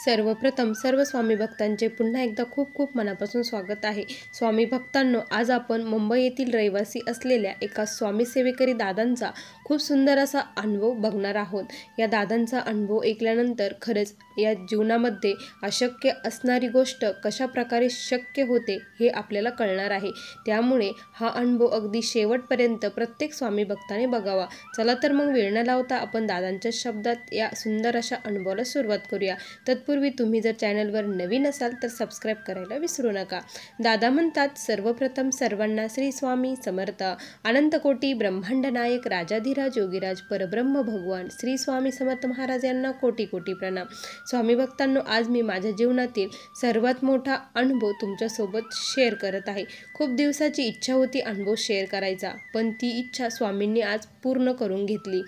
सर्वप्रथम सर्व स्वामी भक्तांचे पुन्हा एकदा खूप खूप मनापासून स्वागत आहे। स्वामी भक्तांनो, आज आपण मुंबई येथील रहिवासी असलेल्या एका स्वामी सेवेकरी दादांचा खूप सुंदर असा अनुभव बघणार आहोत। या दादांचा अनुभव ऐकल्यानंतर खरंच या जीवनामध्ये अशक्य असणारी गोष्ट कशा प्रकारे शक्य होते हे आपल्याला कळणार आहे। त्यामुळे हा अनुभव अगदी शेवटपर्यंत प्रत्येक स्वामी भक्ताने बघावा। चला तर मग वेळ न लावता आपण दादांच्या शब्दात या सुंदर अशा अनुभवाला सुरुवात करूया। तत्पूर्वी तुम्ही जर चॅनलवर नवीन असाल तर सबस्क्राइब करायला विसरू नका। दादा म्हणतात, सर्वप्रथम सर्वांना श्री स्वामी समर्थ। अनंत कोटी ब्रह्मांड नायक राजाधिराज योगीराज परब्रह्म भगवान श्री स्वामी समर्थ महाराज यांना कोटी कोटी प्रणाम। स्वामी भक्तांनो, आज मी माझ्या जीवनातील सर्वात मोठा अनुभव तुमच्यासोबत शेअर करत आहे। खूप दिवसाची इच्छा होती अनुभव शेअर करायचा, पण ती इच्छा स्वामींनी आज पूर्ण करून घेतली।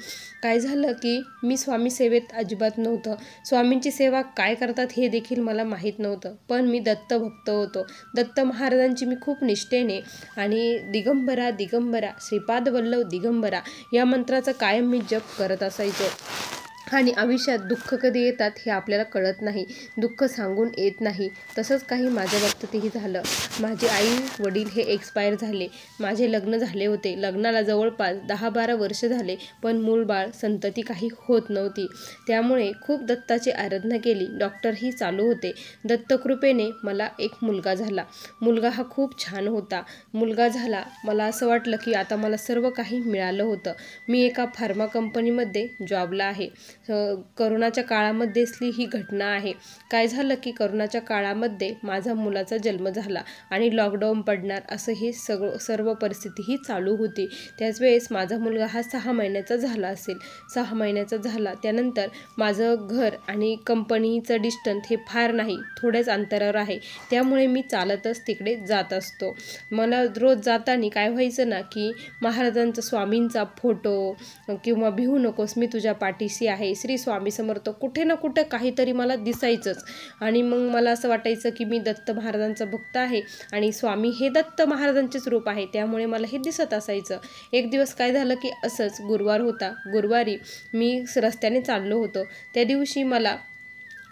काय झालं की मी स्वामी सेवेत अजिबात नव्हतं। स्वामींची सेवा काय करतात हे देखील मला माहीत नव्हतं, पण मी दत्त भक्त होतो। दत्त महाराजांची मी खूप निष्ठेने आणि दिगंबरा दिगंबरा श्रीपाद वल्लभ दिगंबरा या मंत्राचा कायम मी जप करत असायचो। आणि आयुष्यात दुःख कधी येतात हे आपल्याला कळत नाही, दुःख सांगून येत नाही। तसंच काही माझ्या बाबतीतही झालं। माझे आई वडील हे एक्सपायर झाले। माझे लग्न झाले होते, लग्नाला जवळपास 10-12 वर्ष झाले, पण मूलबाळ संतती काही होत नव्हती। त्यामुळे खूप दत्ताची आराधना केली, डॉक्टरही चालू होते। दत्तकृपेने मला एक मुलगा झाला। मुलगा हा खूप छान होता। मुलगा झाला, मला असं वाटलं की आता मला सर्व काही मिळालं होतं। मी एका फार्मा कंपनीमध्ये जॉबला आहे। करोनाच्या काळामध्येसली ही घटना आहे। काय झालं की करोनाच्या काळामध्ये माझा मुलाचा जन्म झाला आणि लॉकडाऊन पडणार असं हे सर्व परिस्थितीही चालू होती। त्याच वेळेस माझा मुलगा हा 6 महिन्याचा झाला असेल। 6 महिन्याचा झाला त्यानंतर माझं घर आणि कंपनीचं डिस्टन्स हे फार नाही, थोड्याच अंतरावर आहे। त्यामुळे मी चालतच तिकडे जात असतो। मला रोज जाताना काय व्हायचं ना की महाराजांचा स्वामींचा फोटो किंवा भिवू नकोस मी तुझ्या पाठीशी आहे, श्री स्वामी समर्थ कुठे ना कुठे काहीतरी मला दिसायचंच। आणि मग मला असं वाटायचं की मी दत्त महाराजांचा भक्त आहे आणि स्वामी हे दत्त महाराजांचेच रूप आहे, त्यामुळे मला हे दिसत असायचं। एक दिवस काय झालं की असंच गुरुवार होता, गुरुवारी मी रस्त्याने चाललो होतो। त्या दिवशी मला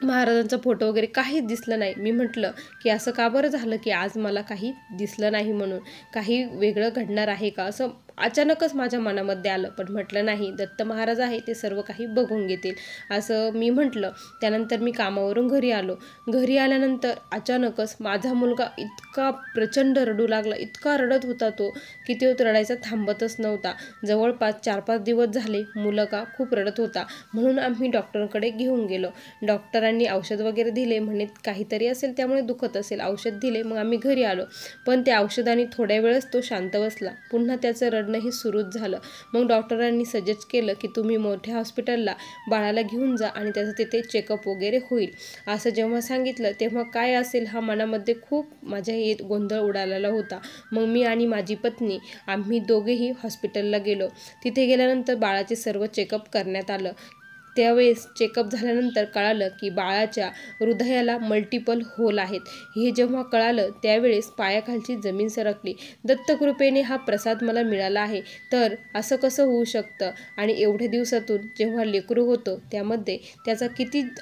महाराजांचा फोटो वगैरे काहीच दिसलं नाही। मी म्हटलं की असं का बरं झालं की आज मला काही दिसलं नाही, म्हणून काही वेगळं घडणार आहे का असं अचानकच माझ्या मनामध्ये आलं। पण म्हटलं नाही, दत्त महाराज आहे ते सर्व काही बघून घेतील असं मी म्हटलं। त्यानंतर मी कामावरून घरी आलो। घरी आल्यानंतर अचानकच माझा मुलगा इतका प्रचंड रडू लागला, इतका रडत होता तो की तो रडायचा थांबतच नव्हता। जवळपास 4-5 दिवस झाले मुलगा खूप रडत होता, म्हणून आम्ही डॉक्टरकडे घेऊन गेलो। डॉक्टरांनी औषध वगैरे दिले, म्हणे काहीतरी असेल त्यामुळे दुखत असेल, औषध दिले। मग आम्ही घरी आलो, पण त्या औषधाने थोड्या वेळच तो शांत बसला, पुन्हा त्याचं रडणंही सुरूच झालं। मग डॉक्टरांनी सजेस्ट केलं की तुम्ही मोठ्या हॉस्पिटलला बाळाला घेऊन जा आणि त्याचं तिथे चेकअप वगैरे होईल। असं जेव्हा सांगितलं तेव्हा काय असेल हा मनामध्ये खूप माझ्या गोंधळ उडालेला होता। मग मी आणि माझी पत्नी आम्ही दोघेही हॉस्पिटलला गेलो। तिथे गेल्यानंतर बाळाचे सर्व चेकअप करण्यात आलं। त्यावेळेस चेकअप झाल्यानंतर कळालं की बाळाच्या हृदयाला मल्टिपल होल आहेत। हे जेव्हा कळालं त्यावेळेस पायाखालची जमीन सरकली। दत्तकृपेने हा प्रसाद मला मिळाला आहे, तर असं कसं होऊ शकतं? आणि एवढ्या दिवसातून जेव्हा लेकरू होतं त्यामध्ये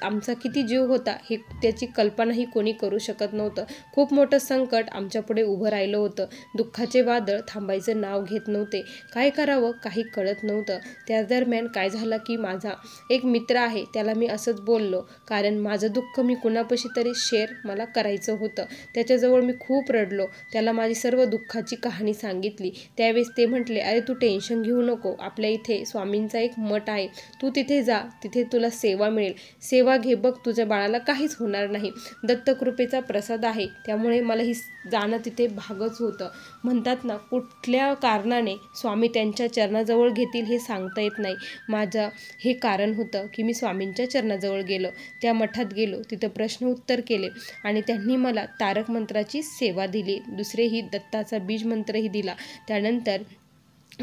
आमचा किती जीव होता हे त्याची कल्पनाही कोणी करू शकत नव्हतं। खूप मोठं संकट आमच्यापुढे उभं राहिलं होतं। दुःखाचे वादळ थांबायचं नाव घेत नव्हते। काय करावं काही कळत नव्हतं। त्या दरम्यान काय झालं की माझा एक मित्र आहे, त्याला मी असंच बोललो, कारण माझं दुःख मी कुणापाशी तरी शेअर मला करायचं होतं। त्याच्याजवळ मी खूप रडलो, त्याला माझी सर्व दुःखाची कहाणी सांगितली। त्यावेळेस ते म्हटले, अरे तू टेन्शन घेऊ नको, आपल्या इथे स्वामींचा एक मठ आहे, तू तिथे जा, तिथे तुला सेवा मिळेल, सेवा घे, बघ तुझ्या बाळाला काहीच होणार नाही, दत्तकृपेचा प्रसाद आहे। त्यामुळे मला ही जाणं तिथे भागच होतं। म्हणतात ना, कुठल्या कारणाने स्वामी त्यांच्या चरणाजवळ घेतील हे सांगता येत नाही। माझं हे कारण होतं की मी स्वामींच्या चरणाजवळ गेलो, त्या मठात गेलो, तिथं प्रश्न उत्तर केले आणि त्यांनी मला तारक मंत्राची सेवा दिली, दुसरेही दत्ताचा बीज मंत्रही दिला। त्यानंतर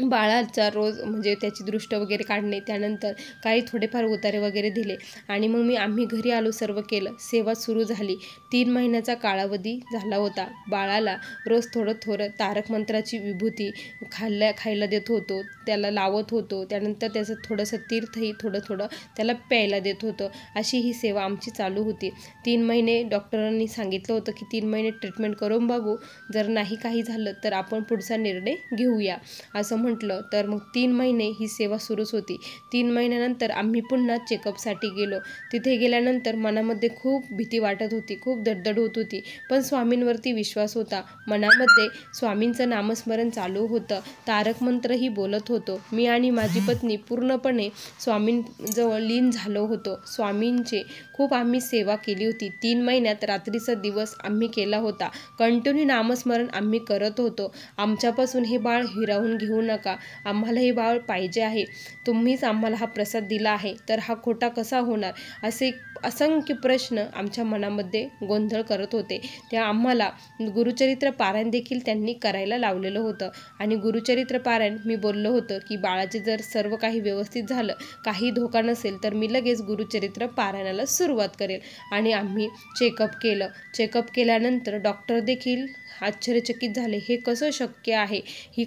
बाळाचा रोज म्हणजे त्याची दृष्ट वगैरे काढणे, त्यानंतर काही थोडेफार उतारे वगैरे दिले आणि मग आम्ही घरी आलो, सर्व केलं. सेवा सुरू झाली. 3 महिन्याचा कालावधी झाला होता. बाळाला रोज थोडं थोडं तारक मंत्राची विभूती खायला देत होतो, त्याला लावत होतो. त्यानंतर त्याचं थोडंसं तीर्थही थोडं थोडं त्याला प्यायला देत होतं. अशी ही सेवा आमची चालू होती. 3 महिने डॉक्टरांनी सांगितलं होतं की 3 महिने ट्रीटमेंट करून बघू, जर नाही काही झालं तर आपण पुढचा निर्णय घेऊया असं म्हटलं. तर मग 3 महिने ही सेवा सुरूच होती. 3 महिन्यानंतर आम्ही पुन्हा चेकअपसाठी गेलो. तिथे गेल्यानंतर मनामध्ये खूप भीती वाटत होती, खूप दडदड होत होती, पण स्वामींवरती विश्वास होता. मनामध्ये स्वामींचं नामस्मरण चालू होतं, तारक मंत्रही बोलत होतो. मी आणि माझी पत्नी पूर्णपणे स्वामींजवळ लीन झालो होतो. स्वामींची खूप आम्ही सेवा केली होती. 3 महिन्यात रात्रीचा दिवस आम्ही केला होता. कंटिन्यू नामस्मरण आम्ही करत होतो. आमच्यापासून हे बाळ हिरावून घेऊ नका, आम्हाला हे बाळ पाहिजे आहे, तुम्हीच आम्हाला हा प्रसाद दिला आहे, तर हा खोटा कसा होणार, असे असंख्य प्रश्न आमच्या मनामध्ये गोंधळ करत होते. त्या आम्हाला गुरुचरित्र पारायण देखील त्यांनी करायला लावलेलं होतं आणि गुरुचरित्र पारायण मी बोललो होतं की बाळाचे जर सर्व काही व्यवस्थित झालं, काही धोका नसेल, तर मी लगेच गुरुचरित्र पारायणाला सुरुवात करेल. आणि आम्ही चेकअप केलं. चेकअप केल्यानंतर डॉक्टर देखील आश्चर्यचकित झाले. हे कसं शक्य आहे? ही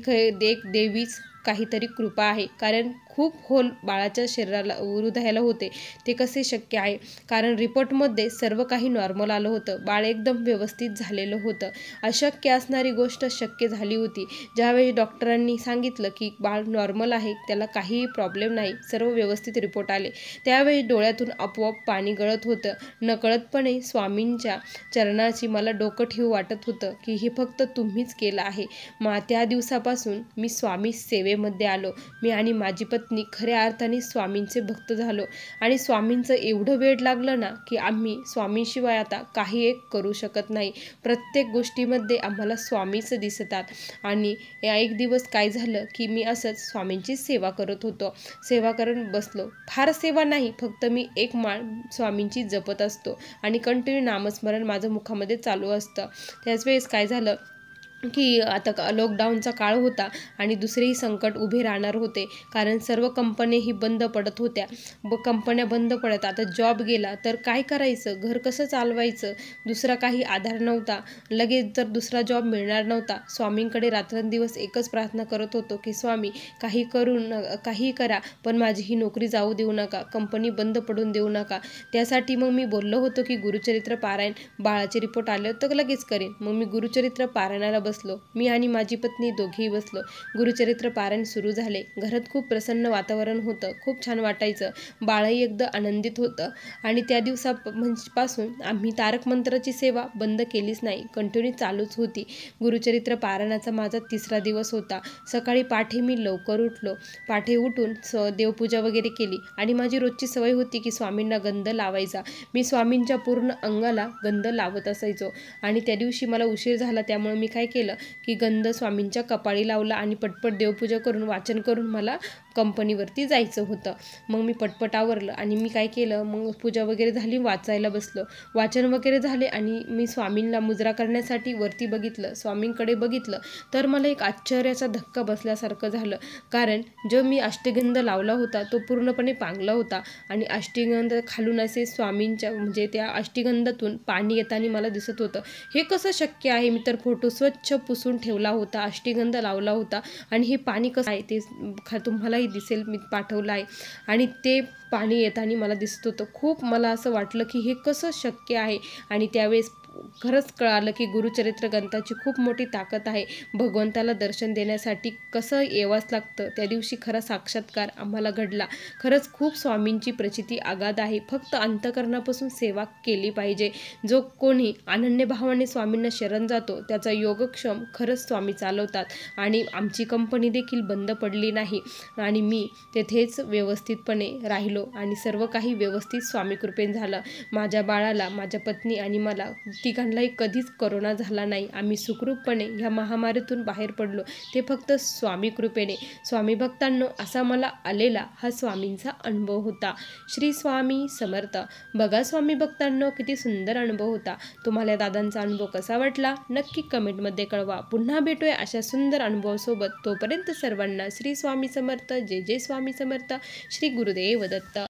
देवीच काहीतरी कृपा आहे, कारण खूप होल बाळाच्या शरीराला हृदयाला होते. ते कसे शक्य आहे? कारण रिपोर्टमध्ये सर्व काही नॉर्मल आलं होतं. बाळ एकदम व्यवस्थित झालेलं होतं. अशक्य असणारी गोष्ट शक्य झाली होती. ज्यावेळी डॉक्टरांनी सांगितलं की बाळ नॉर्मल आहे, त्याला काहीही प्रॉब्लेम नाही, सर्व व्यवस्थित रिपोर्ट आले, त्यावेळी डोळ्यातून आपोआप पाणी गळत होतं. नकळतपणे स्वामींच्या चरणाची मला डोकं ठेवू वाटत होतं की हे फक्त तुम्हीच केलं आहे. त्या दिवसापासून मी स्वामी सेवेमध्ये आलो. मी आणि माझी पत्नी खऱ्या अर्थाने स्वामींचे भक्त झालो आणि स्वामींचं एवढं वेड लागलं ना की आम्ही स्वामींशिवाय आता काही एक करू शकत नाही. प्रत्येक गोष्टीमध्ये आम्हाला स्वामीच दिसतात. आणि एक दिवस काय झालं की मी असंच स्वामींची सेवा करत होतो. सेवा करत बसलो. फार सेवा नाही, फक्त मी एक माळ स्वामींची जपत असतो आणि कंटिन्यू नामस्मरण माझं मुखामध्ये चालू असतं. त्याच वेळेस काय झालं की आता लॉकडाऊनचा काळ होता आणि दुसरेही संकट उभे राहणार होते, कारण सर्व कंपन्याही बंद पडत होत्या. कंपन्या बंद पडत, आता जॉब गेला तर काय करायचं, घर कसं चालवायचं, दुसरा काही आधार नव्हता, लगेच जर दुसरा जॉब मिळणार नव्हता. स्वामींकडे रात्रंदिवस एकच प्रार्थना करत होतो की स्वामी काही करा, पण माझी ही नोकरी जाऊ देऊ नका, कंपनी बंद पडून देऊ नका. त्यासाठी मग मी बोललो होतो की गुरुचरित्र पारायण, बाळाचे रिपोर्ट आले तर लगेच करेन. मग मी गुरुचरित्र पारायणाला बसलो. मी आणि माझी पत्नी दोघेही बसलो. गुरुचरित्र पारायण सुरू झाले. घरात खूप प्रसन्न वातावरण होतं, खूप छान वाटायचं. बाळही एकदम आनंदित होतं आणि त्या दिवसापासून आम्ही तारक मंत्राची सेवा बंद केलीच नाही, कंटिन्यू चालूच होती. गुरुचरित्र पारायणाचा माझा 3रा दिवस होता. सकाळी पाठी मी लवकर उठलो. पाठी उठून देवपूजा वगैरे केली आणि माझी रोजची सवय होती की स्वामींना गंध लावायचा. मी स्वामींच्या पूर्ण अंगाला गंध लावत असायचो आणि त्या दिवशी मला उशीर झाला, त्यामुळे मी काय केलं की गंध स्वामींच्या कपाळी लावला आणि पटपट देवपूजा करून वाचन करून मला कंपनीवरती जायचं होतं. मग मी पटपट आवरलं आणि मी काय केलं, मग पूजा वगैरे झाली, वाचायला बसलो. वाचन वगैरे झाले आणि मी स्वामींना मुजरा करण्यासाठी वरती बघितलं, स्वामींकडे बघितलं, तर मला एक आश्चर्याचा धक्का बसल्यासारखं झालं. कारण जो मी अष्टगंध लावला होता तो पूर्णपणे पांगला होता आणि अष्टगंध खालून असे स्वामींच्या म्हणजे त्या अष्टगंधातून पाणी येताना मला दिसत होतं. हे कसं शक्य आहे? मी तर फोटो स्वच्छ पुसून ठेवला होता, अष्टगंध लावला होता आणि हे पाणी कसं आहे ते तुम्हालाही दिसेल, मी पाठवलं आहे. आणि ते पाणी येताना मला दिसत होतं. खूप मला असं वाटलं की हे कसं शक्य आहे. आणि त्यावेळेस खरंच कळालं की गुरुचरित्र ग्रंथाची खूप मोठी ताकद आहे. भगवंताला दर्शन देण्यासाठी कसं यावंच लागतं. त्या दिवशी खरा साक्षात्कार आम्हाला घडला. खरंच खूप स्वामींची प्रचिती आगाध आहे. फक्त अंतःकरणापासून सेवा केली पाहिजे. जो कोणी अनन्यभावाने स्वामींना शरण जातो त्याचा योगक्षम खरंच स्वामी चालवतात. आणि आमची कंपनी देखील बंद पडली नाही आणि मी तेथेच व्यवस्थितपणे राहिलो. गेलो आणि सर्व काही व्यवस्थित स्वामी कृपेने झालं. माझ्या बाळाला, माझ्या पत्नी आणि मला तिघांनाही कधीच कोरोना झाला नाही. आम्ही सुखरूपपणे ह्या महामारीतून बाहेर पडलो, ते फक्त स्वामी कृपेने. स्वामी भक्तांनो, असा मला आलेला हा स्वामींचा अनुभव होता. श्री स्वामी समर्थ. बघा स्वामी भक्तांनो, किती सुंदर अनुभव होता. तुम्हाला दादांचा अनुभव कसा वाटला नक्की कमेंटमध्ये कळवा. पुन्हा भेटूया अशा सुंदर अनुभवासोबत. तोपर्यंत सर्वांना श्री स्वामी समर्थ. जय जय स्वामी समर्थ. श्री गुरुदेव दत्त.